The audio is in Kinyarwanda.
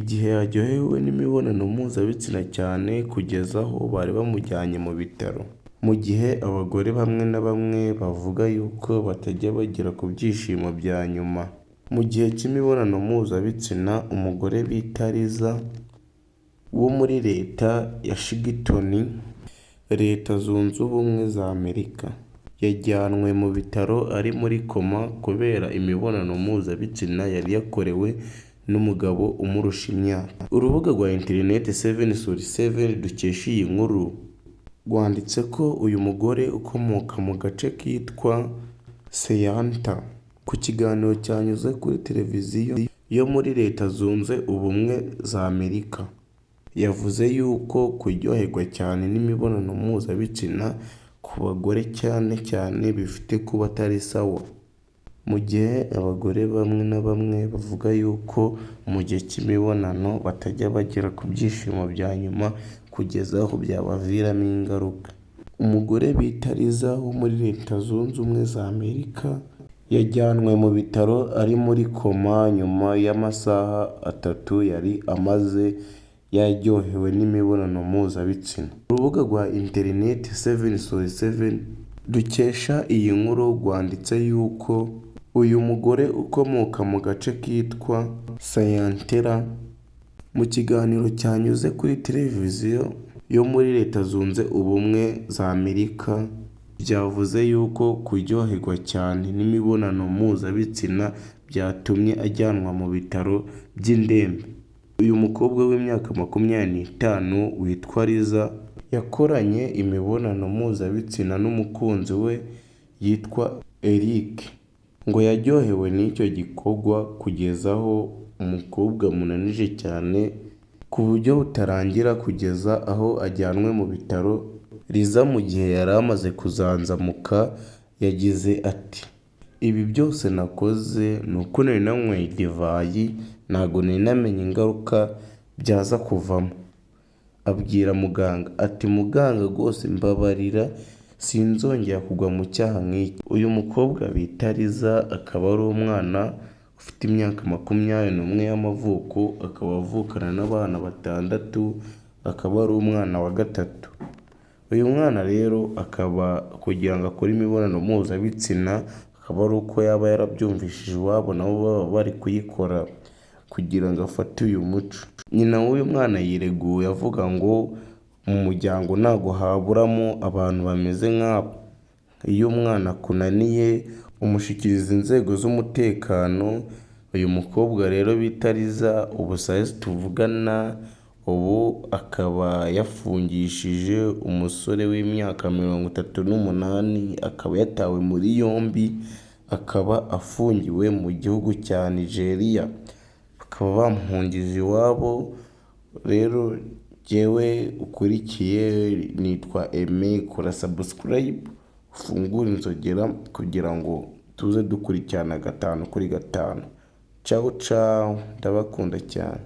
igihe yaryohewe n'imibonano mpuzabitsina cyane kugeza aho bari bamujyanye mu bitaro. Mu gihe abagore bamwe na bamwe bavuga yuko batajya bagera ku byishimo bya nyuma mu gihe cy'imibonano mpuzabitsina, umugore bita Liza wo muri leta ya Washington, Leta Zunze Ubumwe za Amerika, yajyanwe mu bitaro ari muri koma kubera imibonano mpuzabitsina yari yakorewe n'umugabo umurusha imyaka. Urubuga rwa interineti 7/7 dukesha iyi nkuru rwanditse ko uyu mugore ukomoka mu gace kitwa Seyanta, ku kiganiro cyanyuze kuri televiziyo yo muri Leta Zunze Ubumwe za Amerika, yavuze yuko kuryoherwa cyane n'imibonano mpuzabitsina ku bagore cyane cyane bifite kuba atari sawa. Mu gihe abagore bamwe na bamwe bavuga yuko mu gihe cy'imibonano batajya bagera ku byishimo bya nyuma kugeza aho byabaviramo ingaruka. Umugore bita Liza wo muri Leta Zunze Ubumwe za Amerika yajyanwe mu bitaro ari muri koma nyuma y'amasaha 3 yari amaze yaryohewe n'imibonano mpuzabitsina. Urubuga rwa interineti 7/7 dukesha iyi nkuru rwanditse yuko uyu mugore ukomoka mu gace kitwa Sayantera, mu kiganiro cyanyuze kuri televiziyo yo muri Leta Zunze Ubumwe za Amerika, byavuze yuko kuryoherwa cyane n'imibonano mpuzabitsina byatumye ajyanwa mu bitaro by'indembe. Uyu mukobwa w'imyaka 25 witwa Liza yakoranye imibonano mpuzabitsina n'umukunzi we yitwa Eric, ngo yaryohewe n'icyo gikorwa kugeza aho umukobwa munanije cyane ku buryo butarangira kugeza aho ajyanwe mu bitaro. Liza mu gihe yari amaze kuzanzamuka yagize ati, ibi byose nakoze ni uko nari nanyweye divayi, ntabwo nari namenye ingaruka byaza kuvamo. Abwira muganga ati, muganga rwose mbabarira sinzongera kugwa mu cyaha nk'iki. Uyu mukobwa bita Liza akaba ari umwana ufite imyaka 21 y'amavuko, akaba avukana n'abana 6, akaba ari umwana wa gatatu. Uyu mwana rero akaba kugira ngo akore imibonano mpuzabitsina akaba ari uko yaba yarabyumvishije iwabo nabo baba bari kuyikora kugira ngo afate uyu muco. Nyina w'uyu mwana yireguye avuga ngo mu muryango ntabwo haburamo abantu bameze nk'abo. Iyo umwana akunaniye umushyikiriza inzego z'umutekano. Uyu mukobwa rero bita Liza ubu sayizi tuvugana ubu akaba yafungishije umusore w'imyaka 38, akaba yatawe muri yombi, akaba afungiwe mu gihugu cya Nigeria, bakaba bamuhungije iwabo. Rero jyewe ukurikiye nitwa Aime, kora subscribe ufungure inzogera kugira ngo tuze dukurikirana 5 kuri 5. Ciao ciao, ndabakunda cyane.